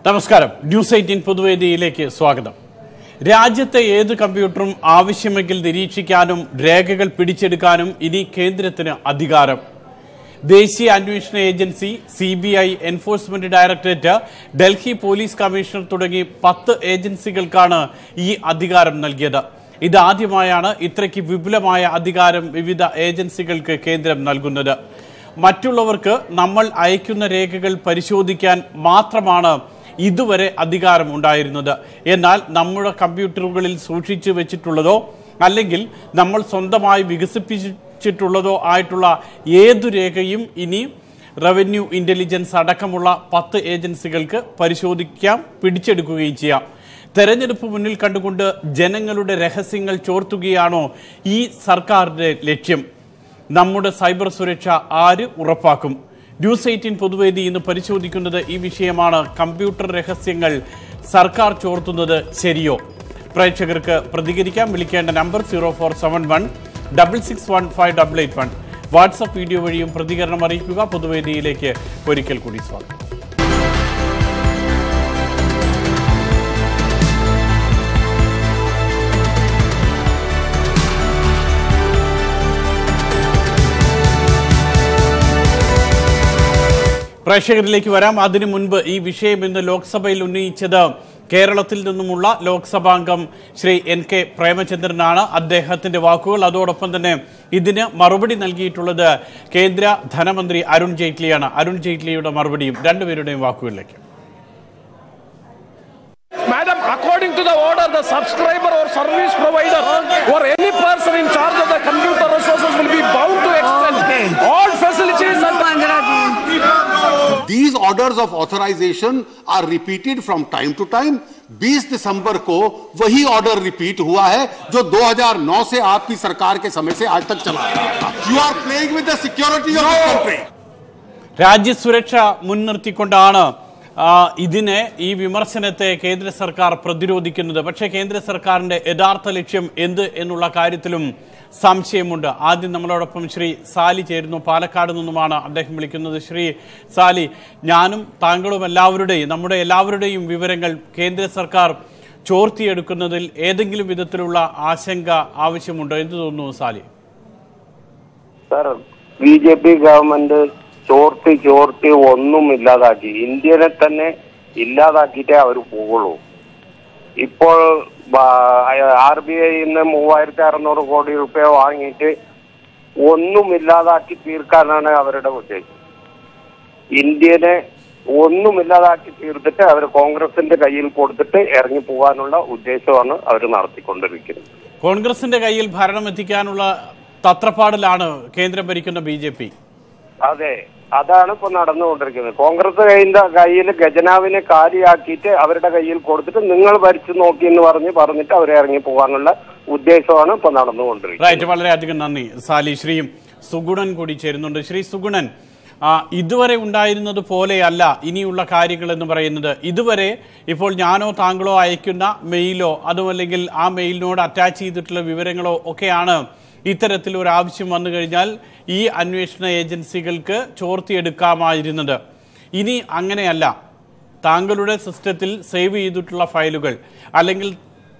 നമസ്കാരം. ന്യൂസ് 18 പൊതുവേദിയിലേക്ക് സ്വാഗതം. രാജ്യത്തെ ഏത് കമ്പ്യൂട്ടറും ആവശ്യമെങ്കിൽ നിരീക്ഷിക്കാനും രേഖകൾ പിടിച്ചെടുക്കാനും ഇനി കേന്ദ്രത്തിന് അധികാരം. ദേശീയ അന്വേഷണ agency, CBI, enforcement directorate, Delhi police commissioner തുടങ്ങി 10 ഏജൻസികൾക്കാണ് ഈ അധികാരം നൽകിയത്. ഇതാദ്യമായാണ് ഇത്രയ്ക്ക് വിപുലമായ അധികാരം വിവിധ ഏജൻസികൾക്ക് കേന്ദ്രം നൽകുന്നത്. മറ്റുള്ളവർക്ക് നമ്മൾ അയക്കുന്ന രേഖകൾ പരിശോധിക്കാൻ മാത്രമാണ് ഇതുവരെ അധികാരം ഉണ്ടായിരുന്നത്. എന്നാൽ നമ്മുടെ കമ്പ്യൂട്ടറുകളിൽ സൂക്ഷിച്ചു വെച്ചിട്ടുള്ളതോ അല്ലെങ്കിൽ നമ്മൾ സ്വന്തമായി വികസിപ്പിച്ചിട്ടുള്ളതോ ആയിട്ടുള്ള ഏതു രേഖയും ഇനി റവന്യൂ, ഇന്റലിജൻസ് അടക്കമുള്ള 10 ഏജൻസികൾക്ക് പരിശോധിക്കാം, പിടിച്ചെടുക്കുകയും ചെയ്യാം. തെരഞ്ഞെടുപ്പ് മുന്നിൽ കണ്ടുകൊണ്ട് ജനങ്ങളുടെ രഹസ്യങ്ങൾ ചോർത്തുകയാണോ ഈ സർക്കാരിന്റെ ലക്ഷ്യം? നമ്മുടെ സൈബർ സുരക്ഷ ആര് ഉറപ്പാക്കും? ന്യൂസ് 18 പൊതുവേദി ഇന്ന് പരിശോധിക്കുന്നത് ഈ വിഷയമാണ്. കമ്പ്യൂട്ടർ രഹസ്യങ്ങൾ സർക്കാർ ചോർത്തുന്നത് ശരിയോ? പ്രേക്ഷകർക്ക് പ്രതികരിക്കാം. വിളിക്കേണ്ട നമ്പർ 0471 661 5881. വാട്സ്ആപ്പ് വീഡിയോ വഴിയും പ്രതികരണം അറിയിക്കുക. പൊതുവേദിയിലേക്ക് ഒരിക്കൽ കൂടി സ്വാഗതം. പ്രേക്ഷകരിലേക്ക് വരാം. അതിനു മുൻപ് ഈ വിഷയം ഇന്ന് ലോക്സഭയിൽ ഉന്നയിച്ചത് കേരളത്തിൽ നിന്നുമുള്ള ലോക്സഭാംഗം ശ്രീ NK പ്രേമചന്ദ്രനാണ്. അദ്ദേഹത്തിന്റെ വാക്കുകൾ, അതോടൊപ്പം തന്നെ ഇതിന് മറുപടി നൽകിയിട്ടുള്ളത് കേന്ദ്ര ധനമന്ത്രി അരുൺ ജെയ്റ്റ്ലിയാണ്. അരുൺ ജെയ്റ്റ്ലിയുടെ മറുപടിയും രണ്ടുപേരുടെയും വാക്കുകളിലേക്ക്. Madam, according to the order, the subscriber or service provider or any person in charge of the computer resources will be bound to extend all facilities and These orders of authorization are repeated from time to time. 20 दिसंबर को वही order repeat हुआ है जो 2009 से आपकी सरकार के समय से आज तक चला रहा है. You are playing with the security of the country. രാജ്യസുരക്ഷ മുൻനിർത്തിക്കൊണ്ടാണ് ഇതിനെ, ഈ വിമർശനത്തെ കേന്ദ്ര സർക്കാർ പ്രതിരോധിക്കുന്നത്. പക്ഷേ കേന്ദ്ര സർക്കാരിന്റെ യഥാർത്ഥ ലക്ഷ്യം എന്ത് എന്നുള്ള കാര്യത്തിലും സംശയമുണ്ട്. ആദ്യം നമ്മളോടൊപ്പം ശ്രീ സാലി ചേരുന്നു. പാലക്കാട് നിന്നുമാണ് അദ്ദേഹം വിളിക്കുന്നത്. ശ്രീ സാലി, ഞാനും താങ്കളും നമ്മുടെ എല്ലാവരുടെയും വിവരങ്ങൾ കേന്ദ്ര സർക്കാർ ചോർത്തിയെടുക്കുന്നതിൽ ഏതെങ്കിലും വിധത്തിലുള്ള ആശങ്ക ആവശ്യമുണ്ടോ? എന്ത് തോന്നുന്നു സാലി? സർ, BJP ഗവൺമെന്റ് ചോർത്തി ഒന്നും ഇല്ലാതാക്കി, ഇന്ത്യനെ തന്നെ ഇല്ലാതാക്കിയിട്ടേ അവർ പോകുള്ളൂ. ഇപ്പോൾ RBI 3600 കോടി രൂപ വാങ്ങിയിട്ട് ഒന്നും ഇല്ലാതാക്കി തീർക്കാനാണ് അവരുടെ ഉദ്ദേശം. ഇന്ത്യനെ ഒന്നും ഇല്ലാതാക്കി തീർത്തിട്ട് അവർ കോൺഗ്രസിന്റെ കയ്യിൽ കൊടുത്തിട്ട് ഇറങ്ങി പോകാനുള്ള ഉദ്ദേശമാണ് അവർ നടത്തിക്കൊണ്ടിരിക്കുന്നത്. കോൺഗ്രസിന്റെ കയ്യിൽ ഭരണം എത്തിക്കാനുള്ള തത്രപ്പാടിലാണ് കേന്ദ്രം ഭരിക്കുന്ന BJP. അതെ, അതാണ് ഇപ്പൊ നടന്നുകൊണ്ടിരിക്കുന്നത്. കോൺഗ്രസ് കയ്യിൽ ഖജനാവിനെ കാലിയാക്കിയിട്ട് അവരുടെ കയ്യിൽ കൊടുത്തിട്ട് നിങ്ങൾ ഭരിച്ചു നോക്കി എന്ന് പറഞ്ഞിട്ട് അവരെ ഇറങ്ങി പോകാനുള്ള ഉദ്ദേശമാണ് ഇപ്പൊ നടന്നുകൊണ്ടിരിക്കുന്നത്. വളരെയധികം നന്ദി സാലി. ശ്രീ സുഗുണൻ കൂടി ചേരുന്നുണ്ട്. ശ്രീ സുഗുണൻ, ഇതുവരെ ഉണ്ടായിരുന്നത് പോലെയല്ല ഇനിയുള്ള കാര്യങ്ങൾ എന്ന് പറയുന്നത്. ഇതുവരെ ഇപ്പോൾ ഞാനോ താങ്കളോ അയക്കുന്ന മെയിലോ അതുമല്ലെങ്കിൽ ആ മെയിലിനോട് അറ്റാച്ച് ചെയ്തിട്ടുള്ള വിവരങ്ങളോ ഒക്കെയാണ് ഇത്തരത്തിൽ ഒരു ആവശ്യം വന്നു കഴിഞ്ഞാൽ ഈ അന്വേഷണ ഏജൻസികൾക്ക് ചോർത്തിയെടുക്കാമായിരുന്നത്. ഇനി അങ്ങനെയല്ല. താങ്കളുടെ സിസ്റ്റത്തിൽ സേവ് ചെയ്തിട്ടുള്ള ഫയലുകൾ അല്ലെങ്കിൽ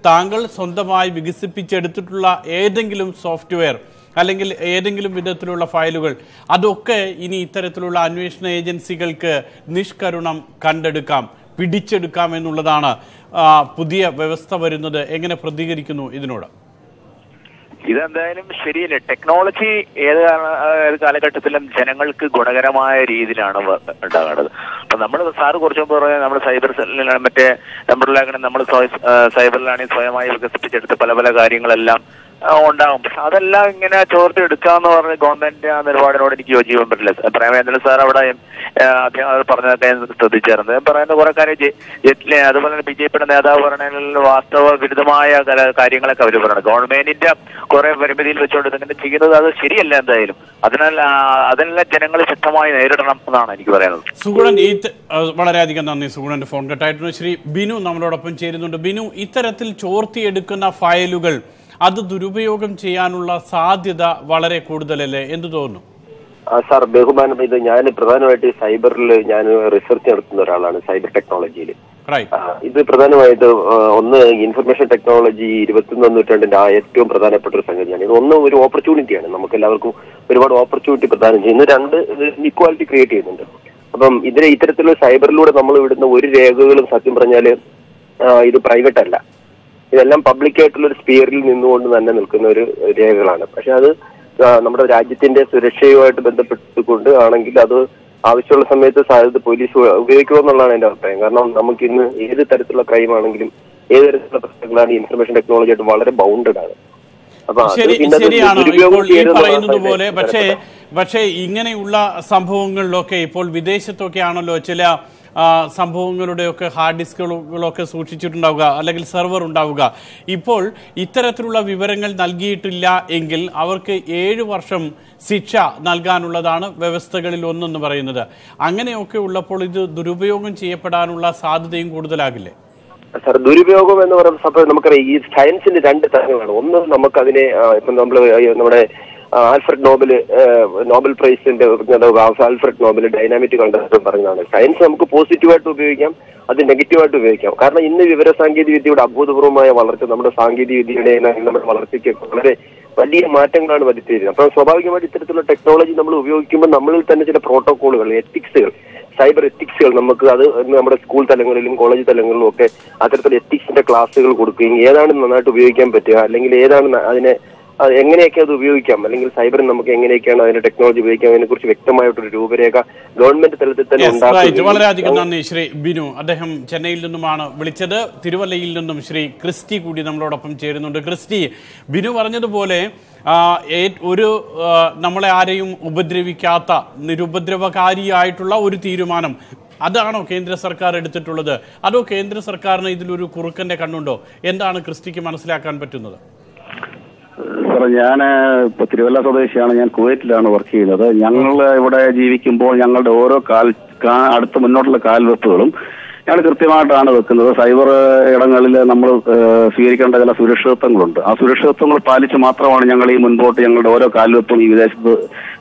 താങ്കൾ സ്വന്തമായി വികസിപ്പിച്ചെടുത്തിട്ടുള്ള ഏതെങ്കിലും സോഫ്റ്റ്വെയർ അല്ലെങ്കിൽ ഏതെങ്കിലും വിധത്തിലുള്ള ഫയലുകൾ, അതൊക്കെ ഇനി ഇത്തരത്തിലുള്ള അന്വേഷണ ഏജൻസികൾക്ക് നിഷ്കരുണം കണ്ടെടുക്കാം, പിടിച്ചെടുക്കാം എന്നുള്ളതാണ് പുതിയ വ്യവസ്ഥ വരുന്നത്. എങ്ങനെ പ്രതികരിക്കുന്നു ഇതിനോട്? ഇതെന്തായാലും ശരിയല്ലേ. ടെക്നോളജി ഏത് കാലഘട്ടത്തിലും ജനങ്ങൾക്ക് ഗുണകരമായ രീതിയിലാണ് ഉണ്ടാകേണ്ടത്. അപ്പൊ നമ്മൾ സാറ് കുറച്ചു മുമ്പ് പറഞ്ഞാൽ നമ്മൾ സൈബർ സെല്ലിലാണ്, മറ്റേ നമ്പറിലാകണം, നമ്മൾ സൈബറിലാണെങ്കിൽ സ്വയമായി വികസിപ്പിച്ചെടുത്ത് പല കാര്യങ്ങളെല്ലാം ഉണ്ടാകും. പക്ഷെ അതെല്ലാം ഇങ്ങനെ ചോർത്തെടുക്കാന്ന് പറഞ്ഞ ഗവൺമെന്റിന്റെ ആ നിലപാടിനോട് എനിക്ക് യോജിക്കാൻ പറ്റില്ല. പ്രേമചന്ദ്രൻ സാർ അവിടെ അദ്ദേഹം അത് പറഞ്ഞതൊക്കെ ശ്രദ്ധിച്ചായിരുന്നു. പറയുന്ന കുറെ കാര്യം അതുപോലെ തന്നെ BJPയുടെ നേതാവ് പറഞ്ഞതിൽ വാസ്തവ വിരുദ്ധമായ കാര്യങ്ങളൊക്കെ അവർ പറയുന്നത്. ഗവൺമെന്റിന്റെ കുറെ പരിമിതിയിൽ വെച്ചുകൊണ്ട് ഇങ്ങനെ ചെയ്യുന്നത് അത് ശരിയല്ല. എന്തായാലും അതിനെല്ലാം ജനങ്ങൾ ശക്തമായി നേരിടണം എന്നാണ് എനിക്ക് പറയുന്നത്. സുഗുണൻ, വളരെയധികം നന്ദി. സുഗുണന്റെ ഫോൺ കട്ടായിരുന്നു. ശ്രീ ബിനു നമ്മളോടൊപ്പം ചേരുന്നുണ്ട്. ബിനു, ഇത്തരത്തിൽ ചോർത്തിയെടുക്കുന്ന ഫയലുകൾ അത് ദുരുപയോഗം ചെയ്യാനുള്ള സാധ്യത വളരെ കൂടുതലല്ലേ? എന്ത് തോന്നുന്നു? സാർ, ബഹുമാനം, ഇത് ഞാൻ പ്രധാനമായിട്ട് സൈബറിൽ ഞാൻ റിസർച്ച് നടത്തുന്ന ഒരാളാണ്, സൈബർ ടെക്നോളജിയിൽ. ഇത് പ്രധാനമായിട്ട് ഒന്ന് ഇൻഫർമേഷൻ ടെക്നോളജി 21ാം നൂറ്റാണ്ടിന്റെ ഏറ്റവും പ്രധാനപ്പെട്ട ഒരു സംഗതിയാണ്. ഇത് ഒന്ന് ഒരു ഓപ്പർച്യൂണിറ്റിയാണ്, നമുക്ക് എല്ലാവർക്കും ഒരുപാട് ഓപ്പർച്യൂണിറ്റി പ്രദാനം ചെയ്യുന്നു. രണ്ട്, ഇത് ഇക്വാലിറ്റി ക്രിയേറ്റ് ചെയ്യുന്നുണ്ട്. അപ്പം ഇത്തരത്തിലുള്ള സൈബറിലൂടെ നമ്മൾ വിടുന്ന ഒരു രേഖകളും സത്യം പറഞ്ഞാല് ഇത് പ്രൈവറ്റ് അല്ല, ഇതെല്ലാം പബ്ലിക് ആയിട്ടുള്ള ഒരു സ്പിയറിൽ നിന്നുകൊണ്ട് തന്നെ നിൽക്കുന്ന ഒരു രേഖകളാണ്. പക്ഷെ അത് നമ്മുടെ രാജ്യത്തിന്റെ സുരക്ഷയുമായിട്ട് ബന്ധപ്പെട്ടുകൊണ്ട് ആണെങ്കിൽ അത് ആവശ്യമുള്ള സമയത്ത് സാധ്യത പോലീസ് ഉപയോഗിക്കുമെന്നുള്ളതാണ് എന്റെ അഭിപ്രായം. കാരണം നമുക്ക് ഇന്ന് ഏത് തരത്തിലുള്ള ക്രൈം ആണെങ്കിലും ഏത് തരത്തിലുള്ള പ്രശ്നങ്ങളാണ് ഇൻഫർമേഷൻ ടെക്നോളജി ആയിട്ട് വളരെ ബൗണ്ടഡ് ആണ്. ശരിയാണ് ഇപ്പോൾ ഈ പറയുന്നത് പോലെ. പക്ഷേ ഇങ്ങനെയുള്ള സംഭവങ്ങളിലൊക്കെ ഇപ്പോൾ വിദേശത്തൊക്കെ ആണല്ലോ ചില സംഭവങ്ങളുടെയൊക്കെ ഹാർഡ് ഡിസ്കുകളൊക്കെ സൂക്ഷിച്ചിട്ടുണ്ടാവുക, അല്ലെങ്കിൽ സെർവർ ഉണ്ടാവുക. ഇപ്പോൾ ഇത്തരത്തിലുള്ള വിവരങ്ങൾ നൽകിയിട്ടില്ല എങ്കിൽ അവർക്ക് 7 വർഷം ശിക്ഷ നൽകാനുള്ളതാണ് വ്യവസ്ഥകളിൽ ഒന്നെന്ന് പറയുന്നത്. അങ്ങനെയൊക്കെ ഉള്ളപ്പോൾ ഇത് ദുരുപയോഗം ചെയ്യപ്പെടാനുള്ള സാധ്യതയും കൂടുതലാകില്ലേ? സാർ, ദുരുപയോഗം എന്ന് പറയുന്നത് നമുക്കറിയാം, ഈ സയൻസിന്റെ 2 തരങ്ങളാണ്. ഒന്ന്, നമുക്കതിനെ ഇപ്പം നമ്മുടെ ആൽഫ്രഡ് നോബൽ പ്രൈസിന്റെ ആൽഫ്രഡ് നോബൽ ഡൈനാമിക് കണ്ടെത്താൻ പറഞ്ഞതാണ്, സയൻസ് നമുക്ക് പോസിറ്റീവായിട്ട് ഉപയോഗിക്കാം, അത് നെഗറ്റീവായിട്ട് ഉപയോഗിക്കാം. കാരണം ഇന്ന് വിവരസാങ്കേതിക വിദ്യയുടെ അഭൂതപൂർവമായ വളർച്ച നമ്മുടെ സാങ്കേതിക വിദ്യയുടെ നമ്മുടെ വളർച്ചയ്ക്ക് വളരെ വലിയ മാറ്റങ്ങളാണ് വരുത്തിയിരുന്നത്. അപ്പോൾ സ്വാഭാവികമായിട്ട് ഇത്തരത്തിലുള്ള ടെക്നോളജി നമ്മൾ ഉപയോഗിക്കുമ്പോൾ നമ്മളിൽ തന്നെ ചില പ്രോട്ടോകോളുകൾ, എത്തിക്സുകൾ, സൈബർ എത്തിക്സുകൾ നമുക്ക് അത് നമ്മുടെ സ്കൂൾ തലങ്ങളിലും കോളേജ് തലങ്ങളിലും ഒക്കെ അത്തരത്തിലുള്ള എത്തിക്സിന്റെ ക്ലാസ്സുകൾ കൊടുക്കുകയും ഏതാണ് നന്നായിട്ട് ഉപയോഗിക്കാൻ പറ്റുക, അല്ലെങ്കിൽ ഏതാണ് അതിനെ എങ്ങനെയൊക്കെ അത് ഉപയോഗിക്കാം, അല്ലെങ്കിൽ സൈബറിൽ നമുക്ക് എങ്ങനെയൊക്കെയാണ് അതിന്റെ ടെക്നോളജി ഉപയോഗിക്കാം, അതിനെ കുറിച്ച് വ്യക്തമായിട്ടൊരു രൂപരേഖ ഗവൺമെന്റ് തലത്തിൽ തന്നെ ഉണ്ടാക്കും. വളരെയധികം നന്ദി ശ്രീ ബിനു. അദ്ദേഹം ചെന്നൈയിൽ നിന്നുമാണ് വിളിച്ചത്. തിരുവല്ലയിൽ നിന്നും ശ്രീ ക്രിസ്റ്റി കൂടി നമ്മളോടൊപ്പം ചേരുന്നുണ്ട്. ക്രിസ്റ്റി, ബിനു പറഞ്ഞതുപോലെ ഒരു നമ്മളെ ആരെയും ഉപദ്രവിക്കാത്ത നിരുപദ്രവകാരിയായിട്ടുള്ള ഒരു തീരുമാനം അതാണോ കേന്ദ്ര സർക്കാർ എടുത്തിട്ടുള്ളത്? അതോ കേന്ദ്ര സർക്കാരിന് ഇതിലൊരു കുറുക്കന്റെ കണ്ണുണ്ടോ? എന്താണ് ക്രിസ്റ്റിക്ക് മനസ്സിലാക്കാൻ പറ്റുന്നത്? സാറേ, ഞാൻ ഇപ്പൊ തിരുവല്ല സ്വദേശിയാണ്. ഞാൻ കുവൈറ്റിലാണ് വർക്ക് ചെയ്യുന്നത്. ഞങ്ങൾ ഇവിടെ ജീവിക്കുമ്പോൾ ഞങ്ങളുടെ ഓരോ അടുത്ത മുന്നോട്ടുള്ള കാൽവെപ്പുകളും ഞങ്ങൾ കൃത്യമായിട്ടാണ് വെക്കുന്നത്. സൈബർ ഇടങ്ങളിൽ നമ്മൾ സ്വീകരിക്കേണ്ട ചില സുരക്ഷിതത്വങ്ങളുണ്ട്. ആ സുരക്ഷിതത്വങ്ങൾ പാലിച്ച് മാത്രമാണ് ഞങ്ങൾ ഈ മുൻപോട്ട് ഞങ്ങളുടെ ഓരോ കാൽവെപ്പും ഈ വിദേശത്ത്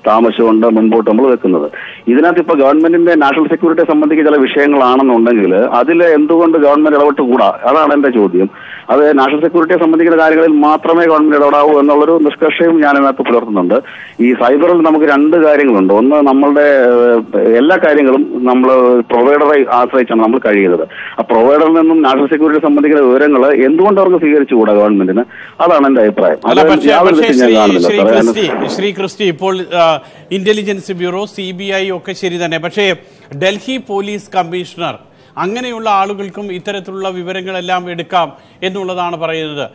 താമസിച്ചുകൊണ്ട് മുൻപോട്ട് നമ്മൾ വെക്കുന്നത്. ഇതിനകത്ത് ഇപ്പൊ ഗവൺമെന്റിന്റെ നാഷണൽ സെക്യൂരിറ്റിയെ സംബന്ധിക്കുന്ന ചില വിഷയങ്ങളാണെന്നുണ്ടെങ്കിൽ അതിൽ എന്തുകൊണ്ട് ഗവൺമെന്റ് ഇടപെട്ടുകൂടാ? അതാണ് എന്റെ ചോദ്യം. അത് നാഷണൽ സെക്യൂരിറ്റിയെ സംബന്ധിക്കുന്ന കാര്യങ്ങളിൽ മാത്രമേ ഗവൺമെന്റ് ഇടപെടാവൂ എന്നുള്ളൊരു നിഷ്കർഷയും ഞാൻ ഇതിനകത്ത് പുലർത്തുന്നുണ്ട്. ഈ സൈബറിൽ നമുക്ക് 2 കാര്യങ്ങളുണ്ട്. ഒന്ന്, നമ്മളുടെ എല്ലാ കാര്യങ്ങളും നമ്മൾ പ്രൊവൈഡറെ ആശ്രയിച്ചാണ് നമ്മൾ കഴിയുന്നത്. ആ പ്രൊവൈഡറിൽ നിന്നും നാഷണൽ സെക്യൂരിറ്റിയെ സംബന്ധിക്കുന്ന വിവരങ്ങൾ എന്തുകൊണ്ട് അവർക്ക് സ്വീകരിച്ചുകൂടാ ഗവൺമെന്റിന്? അതാണ് എന്റെ അഭിപ്രായം. ശ്രീ ക്രിസ്റ്റി, ഇപ്പോൾ ഇന്റലിജൻസ് ബ്യൂറോ, CBI ഒക്കെ ശരി തന്നെ, പക്ഷേ ഡൽഹി പോലീസ് കമ്മീഷണർ അങ്ങനെയുള്ള ആളുകൾക്കും ഇത്തരത്തിലുള്ള വിവരങ്ങളെല്ലാം എടുക്കാം എന്നുള്ളതാണ് പറയുന്നത്.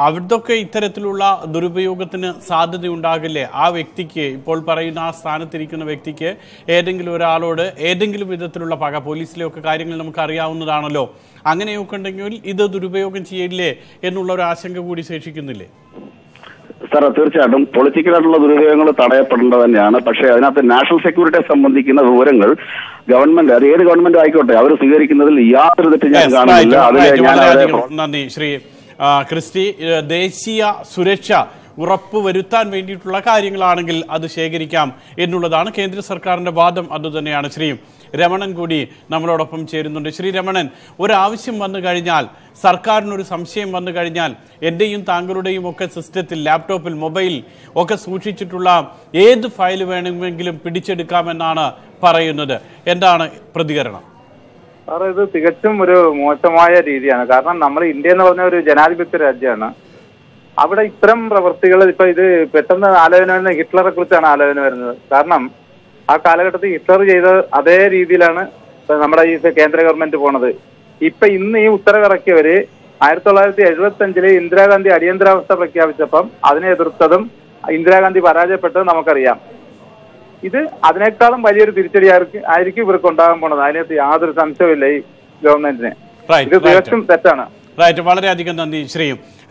അവിടൊക്കെ ഇത്തരത്തിലുള്ള ദുരുപയോഗത്തിന് സാധ്യതയുണ്ടാകില്ലേ? ആ വ്യക്തിക്ക്, ഇപ്പോൾ പറയുന്ന ആ സ്ഥാനത്തിരിക്കുന്ന വ്യക്തിക്ക് ഏതെങ്കിലും ഒരാളോട് ഏതെങ്കിലും വിധത്തിലുള്ള പക, പോലീസിലെയൊക്കെ കാര്യങ്ങൾ നമുക്ക് അറിയാവുന്നതാണല്ലോ, അങ്ങനെയൊക്കെ ഉണ്ടെങ്കിൽ ഇത് ദുരുപയോഗം ചെയ്യില്ലേ എന്നുള്ള ഒരു ആശങ്ക കൂടി ശേഷിക്കുന്നില്ലേ? സാറേ, തീർച്ചയായിട്ടും പൊളിറ്റിക്കലായിട്ടുള്ള ദുരുപയോഗങ്ങൾ തടയപ്പെടേണ്ടത് തന്നെയാണ്. പക്ഷേ അതിനകത്ത് നാഷണൽ സെക്യൂരിറ്റിയെ സംബന്ധിക്കുന്ന വിവരങ്ങൾ ഗവൺമെന്റ്, അത് ഏത് ഗവൺമെന്റ് ആയിക്കോട്ടെ, അവർ സ്വീകരിക്കുന്നതിൽ യാതൊരു തെറ്റും ഞാൻ കാണുന്നില്ല. നന്ദി ശ്രീ ക്രിസ്റ്റി. ദേശീയ സുരക്ഷ ഉറപ്പുവരുത്താൻ വേണ്ടിയിട്ടുള്ള കാര്യങ്ങളാണെങ്കിൽ അത് ശേഖരിക്കാം എന്നുള്ളതാണ് കേന്ദ്ര സർക്കാരിന്റെ വാദം. അതുതന്നെയാണ്. ശ്രീ രമണൻ കൂടി നമ്മളോടൊപ്പം ചേരുന്നുണ്ട്. ശ്രീ രമണൻ, ഒരാവശ്യം വന്നു കഴിഞ്ഞാൽ, സർക്കാരിനൊരു സംശയം വന്നു കഴിഞ്ഞാൽ, എന്റെയും താങ്കളുടെയും ഒക്കെ സിസ്റ്റത്തിൽ, ലാപ്ടോപ്പിൽ, മൊബൈൽ ഒക്കെ സൂക്ഷിച്ചിട്ടുള്ള ഏത് ഫയൽ വേണമെങ്കിലും പിടിച്ചെടുക്കാമെന്നാണ് പറയുന്നത്. എന്താണ് പ്രതികരണം? സാറേ, ഇത് തികച്ചും ഒരു മോശമായ രീതിയാണ്. കാരണം നമ്മൾ ഇന്ത്യ എന്ന് പറഞ്ഞ ഒരു ജനാധിപത്യ രാജ്യമാണ്. അവിടെ ഇത്തരം പ്രവൃത്തികൾ, ഇപ്പൊ ഇത് പെട്ടെന്ന് ആലോചന വരുന്നത് ഹിറ്റ്ലറെ കുറിച്ചാണ് ആലോചന വരുന്നത്. കാരണം ആ കാലഘട്ടത്തിൽ ഹിറ്റ്ലർ ചെയ്ത അതേ രീതിയിലാണ് നമ്മുടെ ഈ കേന്ദ്ര ഗവൺമെന്റ് പോണത്. ഇന്ന് ഈ ഉത്തരവിറക്കിയവര് 1975 ഇന്ദിരാഗാന്ധി അടിയന്തരാവസ്ഥ പ്രഖ്യാപിച്ചപ്പം അതിനെ എതിർത്തതും ഇന്ദിരാഗാന്ധി പരാജയപ്പെട്ടതും നമുക്കറിയാം. ഇത് അതിനേക്കാളും വലിയൊരു തിരിച്ചടി ആയിരിക്കും ഇവർക്ക് ഉണ്ടാകാൻ പോണത്. അതിനകത്ത് യാതൊരു സംശയമില്ല ഈ ഗവൺമെന്റിന്. ഇത് തികച്ചും തെറ്റാണ്. റൈറ്റ്, വളരെയധികം നന്ദി ശ്രീ